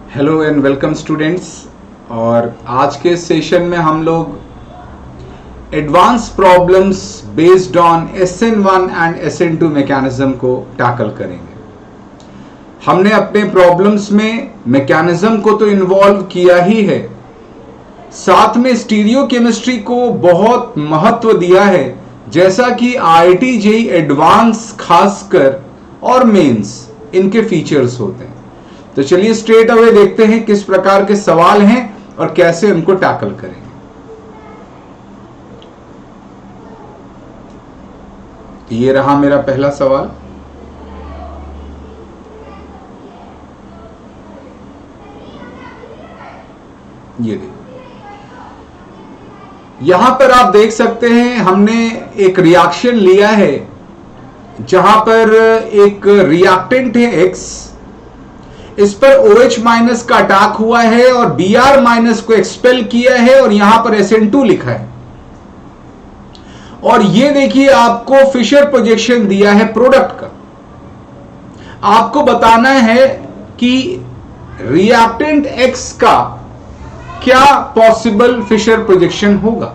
Hello and welcome students. और आज के सेशन में हम लोग advance problems based on SN1 and SN2 mechanism को टैकल करेंगे। हमने अपने प्रॉब्लम्स में मैकेनिज्म को तो इन्वॉल्व किया ही है, साथ में स्टीरियो केमिस्ट्री को बहुत महत्व दिया है, जैसा कि IIT JEE एडवांस खासकर और मेंस इनके फीचर्स होते हैं। तो चलिए स्ट्रेट अवे देखते हैं किस प्रकार के सवाल हैं और कैसे उनको टैकल करेंगे। ये रहा मेरा पहला सवाल। ये देखिए, यहां पर आप देख सकते हैं हमने एक रिएक्शन लिया है जहां पर एक रिएक्टेंट है X, इस पर OH माइनस का अटैक हुआ है और Br माइनस को एक्सपेल किया है और यहां पर SN2 लिखा है। और ये देखिए आपको फिशर प्रोजेक्शन दिया है प्रोडक्ट का। आपको बताना है कि रिएक्टेंट X का क्या पॉसिबल फिशर प्रोजेक्शन होगा।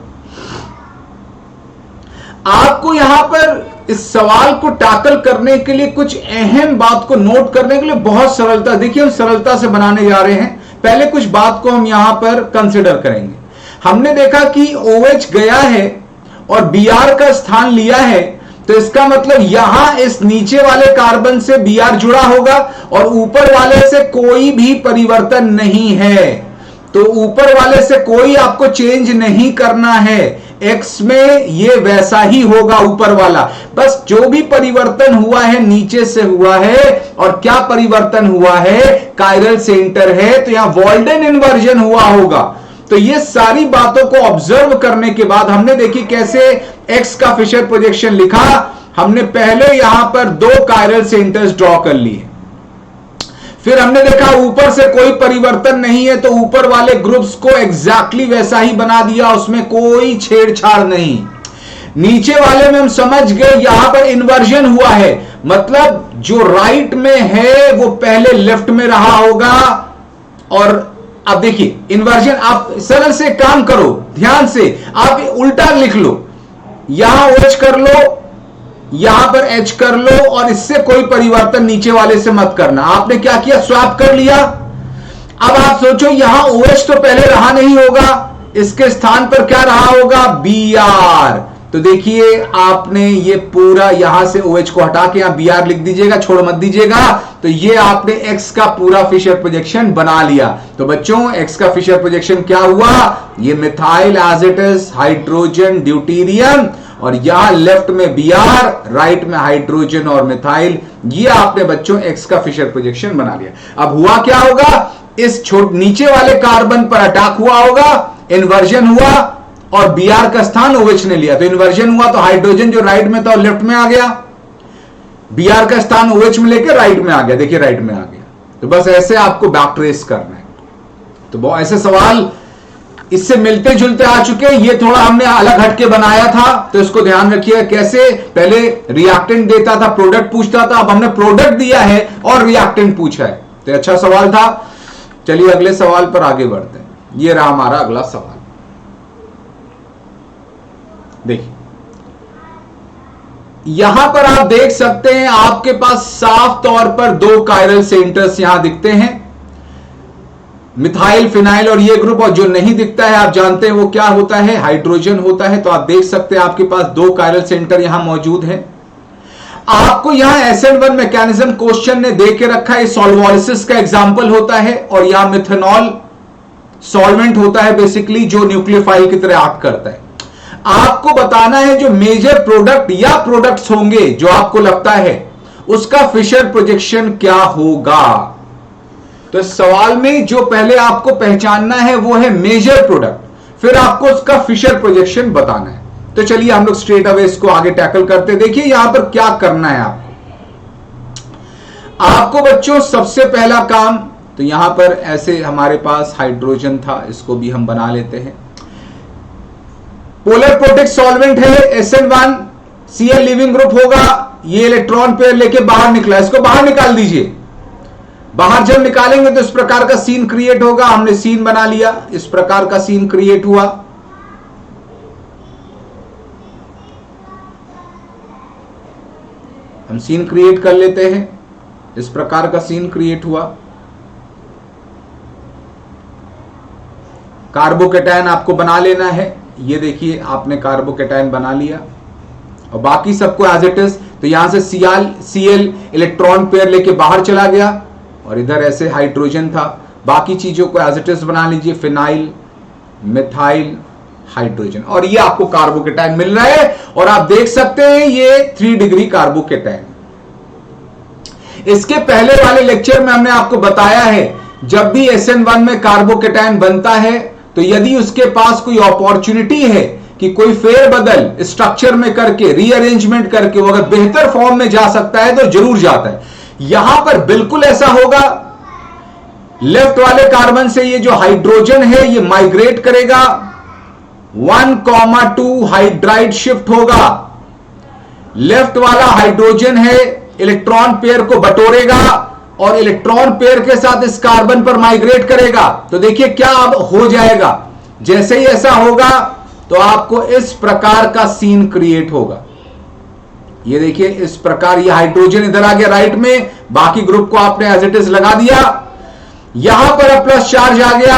आपको यहां पर इस सवाल को टैकल करने के लिए कुछ अहम बात को नोट करने के लिए बहुत सरलता, देखिए हम सरलता से बनाने जा रहे हैं। पहले कुछ बात को हम यहां पर कंसिडर करेंगे। हमने देखा कि OH गया है और Br का स्थान लिया है, तो इसका मतलब यहां इस नीचे वाले कार्बन से Br जुड़ा होगा और ऊपर वाले से कोई भी परिवर्तन नहीं है। तो ऊपर वाले से कोई आपको चेंज नहीं करना है। X में ये वैसा ही होगा ऊपर वाला, बस जो भी परिवर्तन हुआ है नीचे से हुआ है। और क्या परिवर्तन हुआ है? कायरल सेंटर है, तो यहां वॉल्डेन इन्वर्जन हुआ होगा। तो ये सारी बातों को ऑब्जर्व करने के बाद हमने देखी कैसे X का फिशर प्रोजेक्शन लिखा। हमने पहले यहां पर दो कायरल सेंटर्स ड्रॉ कर लिए, फिर हमने देखा ऊपर से कोई परिवर्तन नहीं है, तो ऊपर वाले ग्रुप्स को एग्जैक्टली वैसा ही बना दिया, उसमें कोई छेड़छाड़ नहीं। नीचे वाले में हम समझ गए यहां पर इन्वर्जन हुआ है, मतलब जो राइट में है वो पहले लेफ्ट में रहा होगा। और अब देखिए इन्वर्जन, आप सरल से काम करो, ध्यान से आप उल्टा लिख लो, यहां OH कर लो, यहां पर H कर लो, और इससे कोई परिवर्तन नीचे वाले से मत करना। आपने क्या किया? स्वैप कर लिया। अब आप सोचो यहां OH तो पहले रहा नहीं होगा, इसके स्थान पर क्या रहा होगा? Br। तो देखिए आपने ये पूरा यहां से OH को हटा के यहां Br लिख दीजिएगा, छोड़ मत दीजिएगा। तो ये आपने X का पूरा फिशर प्रोजेक्शन बना लिया। तो बच्चों X का फिशर प्रोजेक्शन क्या हुआ? ये methyl as it is, hydrogen deuterium, और यहां लेफ्ट में Br, राइट में हाइड्रोजन और मिथाइल। ये आपने बच्चों X का फिशर प्रोजेक्शन बना लिया। अब हुआ क्या होगा? इस नीचे वाले कार्बन पर अटैक हुआ होगा, इन्वर्जन हुआ और Br का स्थान OH ने लिया। तो इन्वर्जन हुआ तो हाइड्रोजन जो राइट में था और लेफ्ट में आ गया, Br का स्थान OH में लेकर राइट में आ गया। देखिए राइट में आ गया। तो बस ऐसे आपको बैक ट्रेस करना है। तो बहुत ऐसे सवाल इससे मिलते जुलते आ चुके हैं। ये थोड़ा हमने अलग हटके बनाया था, तो इसको ध्यान रखिए। कैसे? पहले रिएक्टेंट देता था, प्रोडक्ट पूछता था, अब हमने प्रोडक्ट दिया है और रिएक्टेंट पूछा है। तो अच्छा सवाल था। चलिए अगले सवाल पर आगे बढ़ते हैं। ये रहा हमारा अगला सवाल। देखिए यहां पर आप देख सकते हैं आपके पास साफ तौर पर दो कायरल सेंटर्स यहां दिखते हैं, मिथाइल, फिनाइल और ये ग्रुप। और जो नहीं दिखता है आप जानते हैं वो क्या होता है? हाइड्रोजन होता है। तो आप देख सकते हैं आपके पास दो कायरल सेंटर यहां मौजूद हैं। आपको यहां SN1 मैकेनिज्म क्वेश्चन ने दे के रखा है, सॉल्वोलिसिस का एग्जांपल होता है, और यहां मिथेनॉल सॉल्वेंट होता है बेसिकली, जो न्यूक्लियोफाइल की तरह एक्ट करता है। आपको बताना है जो मेजर प्रोडक्ट या प्रोडक्ट्स होंगे जो आपको लगता है, उसका फिशर प्रोजेक्शन क्या होगा। तो इस सवाल में जो पहले आपको पहचानना है वो है मेजर प्रोडक्ट, फिर आपको उसका फिशर प्रोजेक्शन बताना है। तो चलिए हम लोग स्ट्रेट अवे इसको आगे टैकल करते हैं। देखिए यहां पर क्या करना है आपको बच्चों, सबसे पहला काम, तो यहां पर ऐसे हमारे पास हाइड्रोजन था, इसको भी हम बना लेते हैं। पोलर प्रोटेक्ट सॉल्वेंट है SN1, Cl लिविंग ग्रुप होगा, ये इलेक्ट्रॉन पेयर लेके बाहर निकला, इसको बाहर निकाल दीजिए। बाहर जब निकालेंगे तो इस प्रकार का सीन क्रिएट होगा। हमने सीन बना लिया, इस प्रकार का सीन क्रिएट हुआ। हम सीन क्रिएट कर लेते हैं, इस प्रकार का सीन क्रिएट हुआ। कार्बोकेटायन आपको बना लेना है। ये देखिए आपने कार्बोकेटायन बना लिया और बाकी सबको एज इट इज। तो यहां से Cl इलेक्ट्रॉन पेयर लेके बाहर चला गया और इधर ऐसे हाइड्रोजन था। बाकी चीजों को एज इट इज बना लीजिए, फिनाइल, मिथाइल, हाइड्रोजन, और ये आपको कार्बोकेटायन मिल रहा है। और आप देख सकते हैं ये 3 डिग्री कार्बोकेटायन। इसके पहले वाले लेक्चर में हमने आपको बताया है जब भी SN1 में कार्बोकेटायन बनता है तो यदि उसके पास कोई अपॉर्चुनिटी है कि कोई फेरबदल स्ट्रक्चर में करके, रीअरेंजमेंट करके वो अगर बेहतर फॉर्म में जा सकता है तो जरूर जाता है। यहां पर बिल्कुल ऐसा होगा। लेफ्ट वाले कार्बन से ये जो हाइड्रोजन है ये माइग्रेट करेगा, 1,2 हाइड्राइड शिफ्ट होगा। लेफ्ट वाला हाइड्रोजन है, इलेक्ट्रॉन पेयर को बटोरेगा और इलेक्ट्रॉन पेयर के साथ इस कार्बन पर माइग्रेट करेगा। तो देखिए क्या अब हो जाएगा। जैसे ही ऐसा होगा तो आपको इस प्रकार का सीन क्रिएट होगा। ये देखिए इस प्रकार, ये हाइड्रोजन इधर आ गया राइट में, बाकी ग्रुप को आपने एज इट इज लगा दिया। यहां पर प्लस चार्ज आ गया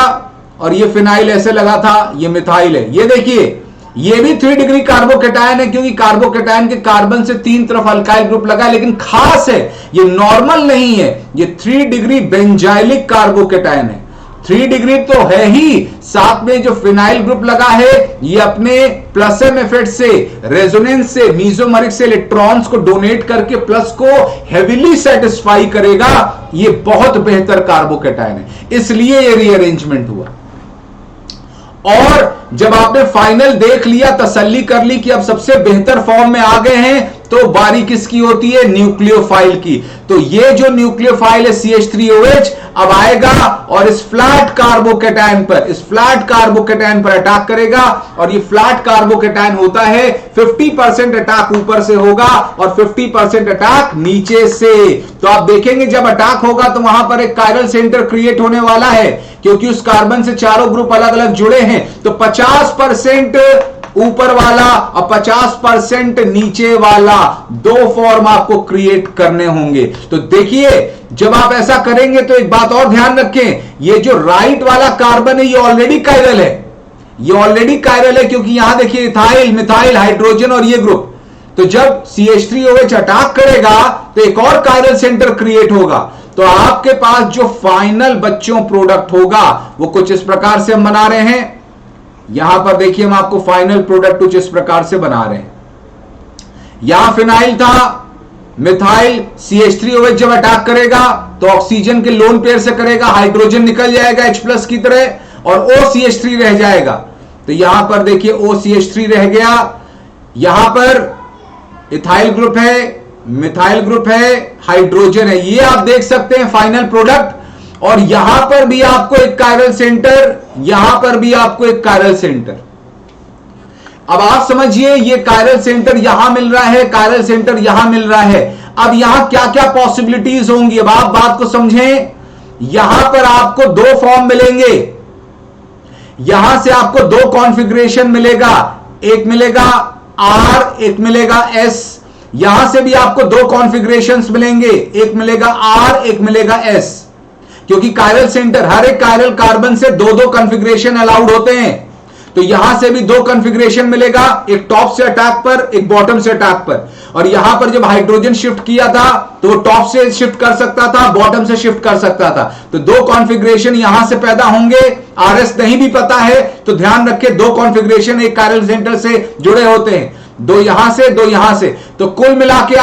और ये फिनाइल ऐसे लगा था, ये मिथाइल है। ये देखिए ये भी 3 डिग्री कार्बोकेटायन है क्योंकि कार्बोकेटायन के कार्बन से 3 तरफ अल्काइल ग्रुप लगा है, लेकिन खास है ये नॉर्मल नहीं है, ये 3 डिग्री बेंजाइलिक कार्बोकेटायन है। 3 डिग्री तो है ही, साथ में जो फिनाइल ग्रुप लगा है ये अपने प्लस एम इफेक्ट से, रेजोनेंस से, मीजोमरिक से इलेक्ट्रॉन्स को डोनेट करके प्लस को हेवीली सेटिस्फाई करेगा। ये बहुत बेहतर कार्बोकेटायन है, इसलिए ये रीअरेंजमेंट हुआ। और जब आपने फाइनल देख लिया, तसल्ली कर ली कि अब सबसे बेहतर फॉर्म में आ गए हैं, तो बारी किसकी होती है? न्यूक्लियोफाइल की। तो ये जो न्यूक्लियोफाइल है CH3OH अब आएगा और इस फ्लैट कार्बोकेटायन पर अटैक करेगा। और ये फ्लैट कार्बोकेटायन होता है 50% अटैक ऊपर से होगा और 50% अटैक नीचे से। तो आप देखेंगे जब अटैक होगा तो वहां पर एक कायरल सेंटर क्रिएट होने वाला है, क्योंकि उस कार्बन से चारों ग्रुप अलग अलग जुड़े हैं। तो 50% ऊपर वाला और 50% नीचे वाला, 2 फॉर्म आपको क्रिएट करने होंगे। तो देखिए जब आप ऐसा करेंगे तो एक बात और ध्यान रखें, ये जो राइट वाला कार्बन है ये ऑलरेडी कायरल है, क्योंकि यहां देखिए इथाइल, मिथाइल, हाइड्रोजन और ये ग्रुप। तो जब CH3OH अटैक करेगा तो एक और कायरल सेंटर क्रिएट होगा। तो आपके पास जो फाइनल बच्चों प्रोडक्ट होगा वो कुछ इस प्रकार से हम बना रहे हैं। यहां पर देखिए हम आपको फाइनल प्रोडक्ट कुछ इस प्रकार से बना रहे हैं। यहां फिनाइल था, मिथाइल, CH3OH जब अटैक करेगा तो ऑक्सीजन के लोन पेयर से करेगा, हाइड्रोजन निकल जाएगा H+ की तरह और OCH3 रह जाएगा। तो यहां पर देखिए OCH3 रह गया। यहां पर इथाइल ग्रुप है, मिथाइल ग्रुप है, हाइड्रोजन है। ये आप देख सकते हैं फाइनल प्रोडक्ट। और यहां पर भी आपको एक कायरल सेंटर, यहां पर भी आपको एक कायरल सेंटर। अब आप समझिए ये कायरल सेंटर यहां मिल रहा है, कायरल सेंटर यहां मिल रहा है। अब यहां क्या क्या पॉसिबिलिटीज होंगी, अब आप बात को समझें। यहां पर आपको 2 फॉर्म मिलेंगे, यहां से आपको 2 कॉन्फ़िगरेशन मिलेगा, एक मिलेगा R, एक मिलेगा S। यहां से भी आपको 2 कॉन्फ़िगरेशंस मिलेंगे, एक मिलेगा R, एक मिलेगा S। क्योंकि कायरल सेंटर, हर एक कायरल कार्बन से 2-2 कॉन्फ़िगरेशन अलाउड होते हैं। तो यहां से भी 2 कॉन्फ़िगरेशन मिलेगा, एक टॉप से अटैक पर, एक बॉटम से अटैक पर। और यहां पर जब हाइड्रोजन शिफ्ट किया था तो वो टॉप से शिफ्ट कर सकता था, बॉटम से शिफ्ट कर सकता था। तो 2 कॉन्फ़िगरेशन यहां से पैदा होंगे। RS नहीं भी पता है तो ध्यान रखें, 2 कॉन्फ़िगरेशन एक कायरल सेंटर से जुड़े होते हैं, 2 यहां से, 2 यहां से। तो कुल मिला के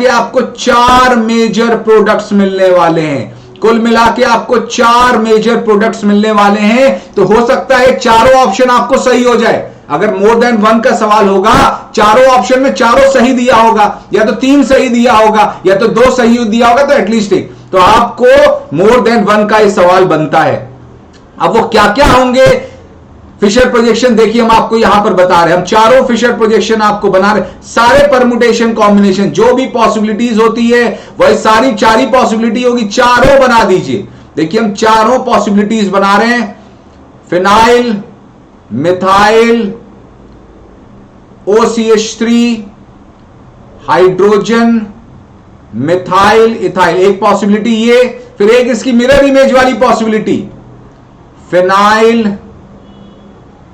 आपको 4 मेजर प्रोडक्ट्स मिलने वाले हैं। कुल मिला के आपको 4 मेजर प्रोडक्ट्स मिलने वाले हैं। तो हो सकता है चारों ऑप्शन आपको सही हो जाए। अगर मोर देन 1 का सवाल होगा, चारों ऑप्शन में चारों सही दिया होगा, या तो 3 सही दिया होगा, या तो 2 सही दिया होगा, तो एटलीस्ट 1। तो आपको मोर देन 1 का यह सवाल बनता है। अब वो क्या क्या होंगे फिशर प्रोजेक्शन देखिए हम आपको यहां पर बता रहे हैं, हम चारों फिशर प्रोजेक्शन आपको बना रहे, सारे परमुटेशन कॉम्बिनेशन जो भी पॉसिबिलिटीज होती है वही सारी चार पॉसिबिलिटी होगी, चारों बना दीजिए। देखिए हम चारों पॉसिबिलिटीज बना रहे हैं, phenyl, methyl, OCH3, hydrogen, methyl, ethyl, एक पॉसिबिलिटी ये, फिर एक इसकी मिरर इमेज वाली पॉसिबिलिटी, फिनाइल,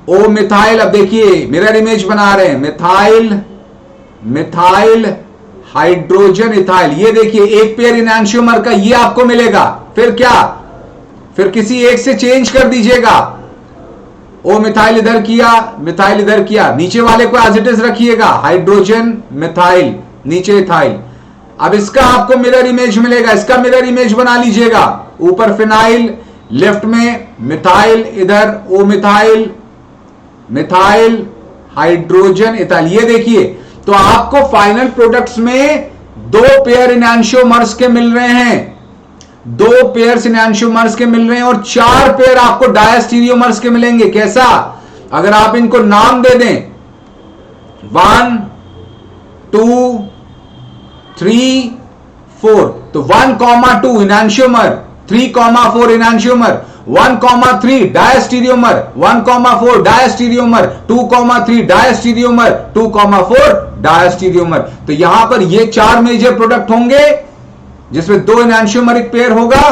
ओ मिथाइल। अब देखिए मिरर इमेज बना रहे हैं, मिथाइल, मिथाइल, हाइड्रोजन, इथाइल, ये देखिए एक पेयर इनैंशियोमर का ये आपको मिलेगा। फिर क्या, फिर किसी एक से चेंज कर दीजिएगा, ओ मिथाइल इधर किया, मिथाइल इधर किया, नीचे वाले को एज इट इज रखिएगा, हाइड्रोजन, मिथाइल, नीचे इथाइल। अब इसका आपको मिरर इमेज मिलेगा, इसका मिरर इमेज बना लीजिएगा, ऊपर फिनाइल, लेफ्ट में मिथाइल, इधर ओ मिथाइल, मिथाइल, हाइड्रोजन, इथाइल। ये देखिए तो आपको फाइनल प्रोडक्ट्स में दो पेयर इनैंशियोमर्स के मिल रहे हैं, दो पेयर इनैंशियोमर्स के मिल रहे हैं और चार पेयर आपको डायस्टीरियोमर्स के मिलेंगे। कैसा, अगर आप इनको नाम दे दें 1 2 3 4, तो 1,2 इनैंशियोमर, 3,4 इनैंशियोमर, 1,3 डायस्टीरियोमर, 1,4 डायस्टीरियोमर, 2,3 डायस्टीरियोमर, 2,4 डायस्टीरियोमर। तो यहां पर ये चार मेजर प्रोडक्ट होंगे जिसमें दो इनैंशियोमरिक पेयर होगा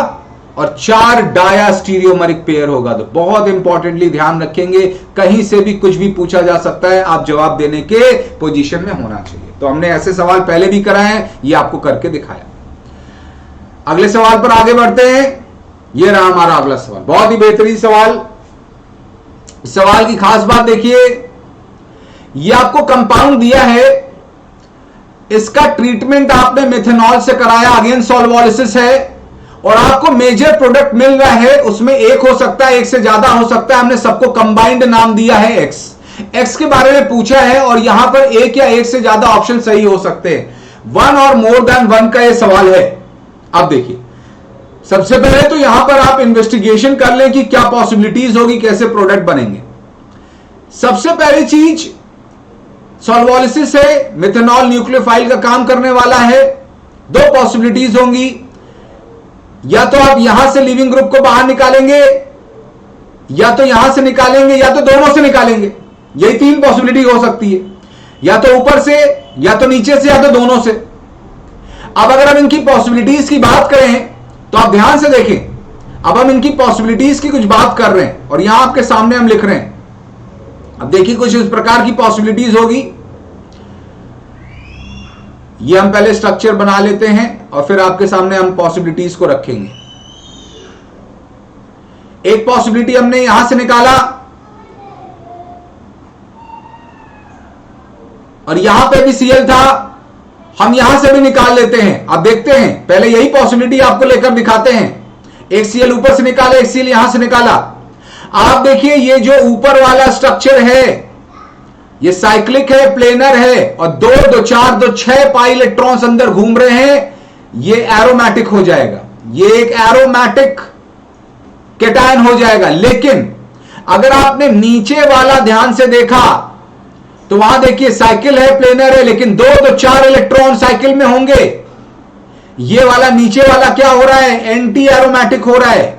और चार डायस्टीरियोमरिक पेयर होगा। तो बहुत इंपॉर्टेंटली ध्यान रखेंगे, कहीं से भी कुछ भी पूछा जा सकता है, आप जवाब देने के पोजीशन में होना चाहिए। तो हमने ऐसे सवाल पहले भी कराए हैं, ये आपको करके दिखाया। अगले सवाल पर आगे बढ़ते हैं। ये रहा हमारा अगला सवाल, बहुत ही बेहतरीन सवाल। सवाल की खास बात देखिए, ये आपको कंपाउंड दिया है, इसका ट्रीटमेंट आपने मेथनॉल से कराया, अगेन सॉल्वोलिसिस है, और आपको मेजर प्रोडक्ट मिल रहा है, उसमें एक हो सकता है, एक से ज्यादा हो सकता है, हमने सबको कंबाइंड नाम दिया है एक्स। एक्स के बारे में पूछा है और यहां पर एक या एक से ज्यादा ऑप्शन सही हो सकते हैं, 1 और मोर देन 1 का यह सवाल है। अब देखिए सबसे पहले तो यहां पर आप इन्वेस्टिगेशन कर लें कि क्या पॉसिबिलिटीज होगी, कैसे प्रोडक्ट बनेंगे। सबसे पहली चीज सॉल्वोलिसिस है, मेथनॉल न्यूक्लियोफाइल का काम करने वाला है। दो पॉसिबिलिटीज होंगी, या तो आप यहां से लिविंग ग्रुप को बाहर निकालेंगे, या तो यहां से निकालेंगे, या तो दोनों से निकालेंगे। यही तीन पॉसिबिलिटी हो सकती है, या तो ऊपर से, या तो नीचे से, या तो दोनों से। अब अगर हम इनकी पॉसिबिलिटीज की बात करें तो आप ध्यान से देखें, अब हम इनकी पॉसिबिलिटीज की कुछ बात कर रहे हैं और यहां आपके सामने हम लिख रहे हैं। अब देखिए कुछ इस प्रकार की पॉसिबिलिटीज होगी, ये हम पहले स्ट्रक्चर बना लेते हैं और फिर आपके सामने हम पॉसिबिलिटीज को रखेंगे। एक पॉसिबिलिटी हमने यहां से निकाला और यहां पे भी Cl था, हम यहां से भी निकाल लेते हैं। अब देखते हैं, पहले यही पॉसिबिलिटी आपको लेकर दिखाते हैं। एक Cl ऊपर से निकाला, एक Cl यहां से निकाला। आप देखिए ये जो ऊपर वाला स्ट्रक्चर है ये साइक्लिक है, प्लेनर है, और 2 2 4 2 6 पाई इलेक्ट्रॉन्स अंदर घूम रहे हैं, ये एरोमेटिक हो जाएगा, ये एक एरोमेटिक केटायन हो जाएगा। लेकिन अगर आपने नीचे वाला ध्यान से देखा तो वहां देखिए साइकिल है, प्लेनर है, लेकिन 2 2 4 इलेक्ट्रॉन साइकिल में होंगे। ये वाला नीचे वाला क्या हो रहा है, एंटी एरोमेटिक हो रहा है।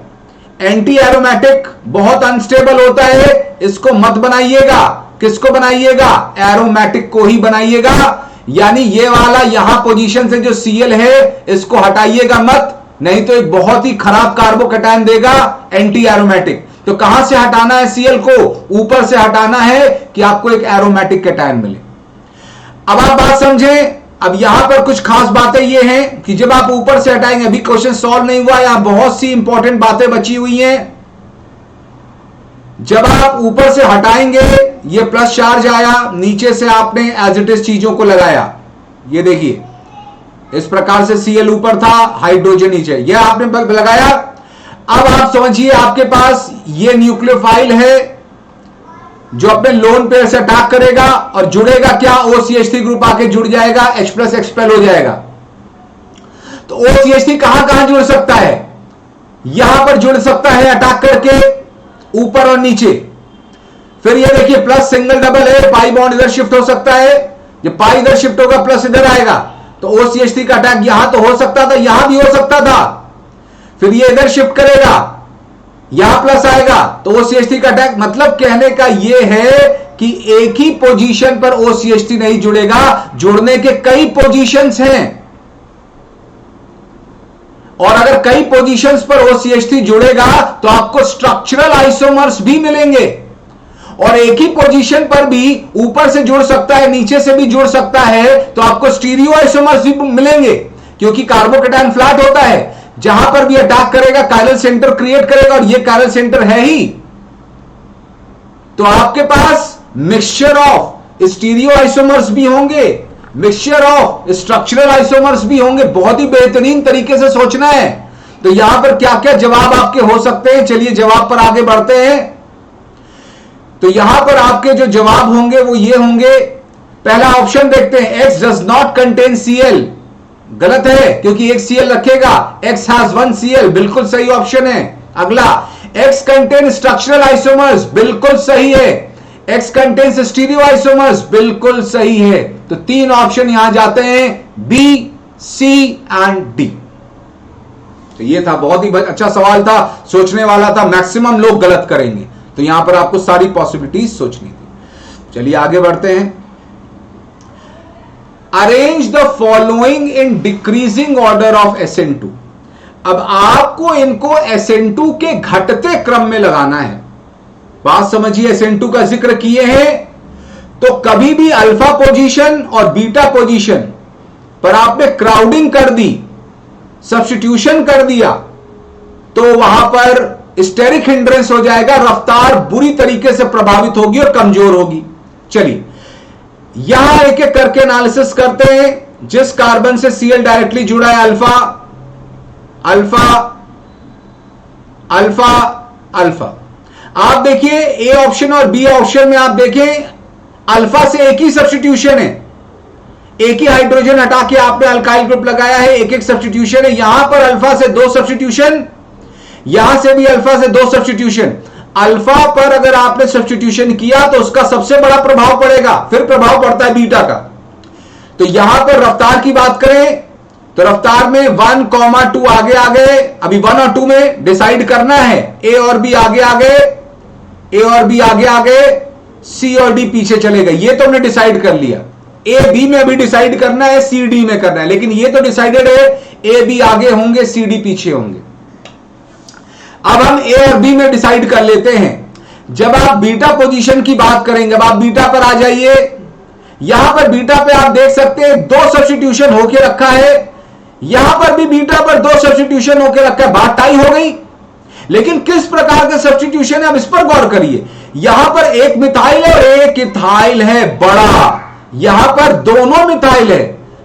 एंटी एरोमेटिक बहुत अनस्टेबल होता है, इसको मत बनाइएगा। किसको बनाइएगा, एरोमेटिक को ही बनाइएगा। यानी ये वाला यहां पोजीशन से जो Cl है इसको हटाइएगा मत, नहीं तो एक बहुत ही खराब कार्बोकैटायन देगा एंटी एरोमेटिक। तो कहां से हटाना है Cl को, ऊपर से हटाना है कि आपको एक एरोमेटिक कैटायन मिले। अब आप बात समझें, अब यहां पर कुछ खास बातें ये हैं कि जब आप ऊपर से हटाएंगे, अभी क्वेश्चन सॉल्व नहीं हुआ, यहां बहुत सी इंपॉर्टेंट बातें बची हुई हैं। जब आप ऊपर से हटाएंगे ये प्लस चार्ज आया, नीचे से आपने एज इट इज चीजों को लगाया। ये देखिए इस प्रकार से Cl ऊपर था, हाइड्रोजन नीचे, यह आपने लगाया। अब आप समझिए आपके पास ये न्यूक्लियोफाइल है जो अपने लोन पेयर से अटैक करेगा और जुड़ेगा क्या, OCH3 ग्रुप आके जुड़ जाएगा, H+ एक्सपेल हो जाएगा। तो OCH3 कहां कहां जुड़ सकता है, यहां पर जुड़ सकता है अटैक करके, ऊपर और नीचे। फिर ये देखिए प्लस सिंगल डबल है, पाई बॉन्ड इधर शिफ्ट हो सकता है, जब पाई इधर शिफ्ट होगा प्लस इधर आएगा तो OCH3 का अटैक यहां तो हो सकता था, यहां भी हो सकता था। फिर ये इधर शिफ्ट करेगा, यहां प्लस आएगा तो OCH3 का अटैक। मतलब कहने का ये है कि एक ही पोजीशन पर OCH3 नहीं जुड़ेगा, जुड़ने के कई पोजीशंस हैं, और अगर कई पोजीशंस पर OCH3 जुड़ेगा तो आपको स्ट्रक्चरल आइसोमर्स भी मिलेंगे, और एक ही पोजीशन पर भी ऊपर से जुड़ सकता है, नीचे से भी जुड़ सकता है, तो आपको स्टीरियो आइसोमर्स भी मिलेंगे, क्योंकि कार्बोकेटायन फ्लैट होता है, जहां पर भी अटैक करेगा कायरल सेंटर क्रिएट करेगा, और ये कायरल सेंटर है ही। तो आपके पास मिक्सचर ऑफ स्टीरियो आइसोमर्स भी होंगे, मिक्सचर ऑफ स्ट्रक्चरल आइसोमर्स भी होंगे। बहुत ही बेहतरीन तरीके से सोचना है। तो यहां पर क्या क्या जवाब आपके हो सकते हैं, चलिए जवाब पर आगे बढ़ते हैं। तो यहां पर आपके जो जवाब होंगे वो ये होंगे। पहला ऑप्शन देखते हैं, X does not contain Cl, गलत है क्योंकि एक Cl रखेगा, X has 1 Cl, बिल्कुल सही ऑप्शन है। अगला, X contains structural isomers, बिल्कुल सही है। X contains stereo isomers, बिल्कुल सही है। तो 3 ऑप्शन यहां जाते हैं, B, C एंड D। तो ये था, बहुत ही अच्छा सवाल था, सोचने वाला था, मैक्सिमम लोग गलत करेंगे, तो यहां पर आपको सारी पॉसिबिलिटीज सोचनी थी। चलिए आगे बढ़ते हैं। Arrange the following in decreasing order of SN2। अब आपको इनको SN2 के घटते क्रम में लगाना है। बात समझिए, SN2 का जिक्र किए हैं तो कभी भी अल्फा पोजीशन और बीटा पोजीशन पर आपने क्राउडिंग कर दी, सब्स्टिट्यूशन कर दिया, तो वहां पर स्टेरिक हिंड्रेंस हो जाएगा, रफ्तार बुरी तरीके से प्रभावित होगी और कमजोर होगी। चलिए यहां एक एक करके एनालिसिस करते हैं। जिस कार्बन से Cl डायरेक्टली जुड़ा है, अल्फा अल्फा अल्फा अल्फा, आप देखिए ए ऑप्शन और बी ऑप्शन में आप देखें अल्फा से एक ही सब्स्टिट्यूशन है, एक ही हाइड्रोजन हटा के आपने अल्काइल ग्रुप लगाया है, एक एक सब्स्टिट्यूशन है। यहां पर अल्फा से 2 सब्स्टिट्यूशन, यहां से भी अल्फा से 2 सब्स्टिट्यूशन। अल्फा पर अगर आपने सब्स्टिट्यूशन किया तो उसका सबसे बड़ा प्रभाव पड़ेगा, फिर प्रभाव पड़ता है बीटा का। तो यहां पर रफ्तार की बात करें तो रफ्तार में 1, 2 आगे आ गए। अभी 1 और 2 में डिसाइड करना है, ए और बी आगे आ गए, ए और बी आगे आ गए, सी और डी पीछे चले गए। ये तो हमने डिसाइड कर लिया। ए बी में अभी डिसाइड करना है, सी डी में करना है, लेकिन ये तो डिसाइडेड है ए बी आगे होंगे, सी डी पीछे होंगे। अब हम ए और बी में डिसाइड कर लेते हैं। जब आप बीटा पोजीशन की बात करेंगे, अब आप बीटा पर आ जाइए। यहां पर बीटा पे आप देख सकते हैं 2 सब्स्टिट्यूशन होके रखा है, यहां पर भी बीटा पर 2 सब्स्टिट्यूशन होके रखा है, बात टाई हो गई। लेकिन किस प्रकार के सब्स्टिट्यूशन है, अब इस पर गौर करिए। यहां पर एक मिथाइल है और एक इथाइल है बड़ा, यहां पर दोनों मिथाइल है,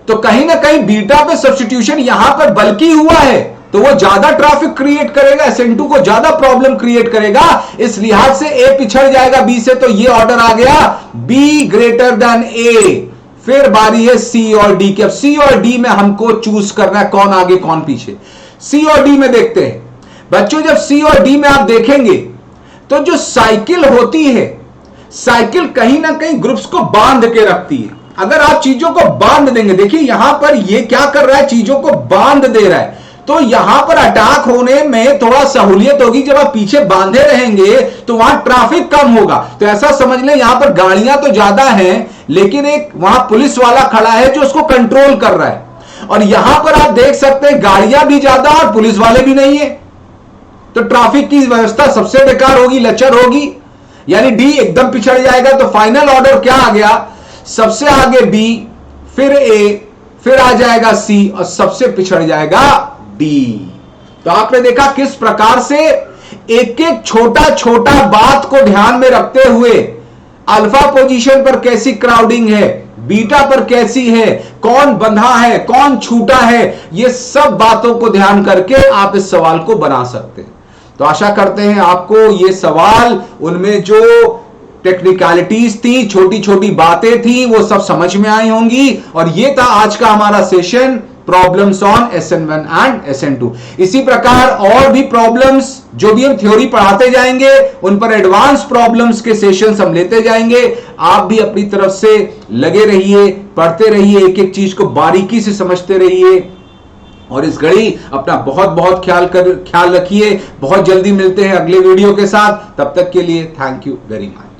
तो कहीं ना कहीं बीटा पे सब्स्टिट्यूशन यहां पर बल्कि हुआ है, तो वो ज्यादा ट्रैफिक क्रिएट करेगा, SN2 को ज्यादा प्रॉब्लम क्रिएट करेगा। इस लिहाज से ए पिछड़ जाएगा बी से, तो ये ऑर्डर आ गया बी ग्रेटर देन ए। फिर बारी है सी और डी की। अब सी और डी में हमको चूज करना है कौन आगे कौन पीछे। सी और डी में देखते हैं बच्चों। जब सी और डी में आप देखेंगे तो जो साइकिल होती है, साइकिल कहीं ना कहीं ग्रुप्स को बांध के रखती है। अगर आप चीजों को बांध देंगे, देखिए यहां पर ये क्या कर रहा है, चीजों को बांध दे रहा है, तो यहां पर अटैक होने में थोड़ा सहूलियत होगी। जब आप पीछे बांधे रहेंगे तो वहां ट्रैफिक कम होगा। तो ऐसा समझ लें यहां पर गाड़ियां तो ज्यादा हैं, लेकिन एक वहां पुलिस वाला खड़ा है जो उसको कंट्रोल कर रहा है। और यहां पर आप देख सकते हैं गाड़ियां भी ज्यादा और पुलिस वाले भी नहीं है, तो ट्रैफिक की व्यवस्था सबसे बेकार होगी, लचर होगी, यानी डी एकदम पिछड़ जाएगा। तो फाइनल ऑर्डर क्या आ गया, सबसे आगे बी, फिर ए, फिर आ जाएगा सी और सबसे पिछड़ जाएगा डी। तो आपने देखा किस प्रकार से एक एक छोटा छोटा बात को ध्यान में रखते हुए अल्फा पोजीशन पर कैसी क्राउडिंग है, बीटा पर कैसी है, कौन बंधा है, कौन छूटा है, ये सब बातों को ध्यान करके आप इस सवाल को बना सकते हैं। तो आशा करते हैं आपको ये सवाल, उनमें जो टेक्निकलिटीज थी, छोटी छोटी बातें थी, वो सब समझ में आई होंगी। और ये था आज का हमारा session. Problems on SN1 and SN2। इसी प्रकार और भी प्रॉब्लम्स जो भी हम थ्योरी पढ़ाते जाएंगे, उन पर एडवांस प्रॉब्लम्स के सेशंस हम लेते जाएंगे। आप भी अपनी तरफ से लगे रहिए, पढ़ते रहिए, एक एक चीज को बारीकी से समझते रहिए। और इस घड़ी अपना बहुत बहुत ख्याल रखिए। बहुत जल्दी मिलते हैं अगले वीडियो के साथ। तब तक के लिए थैंक यू वेरी मच।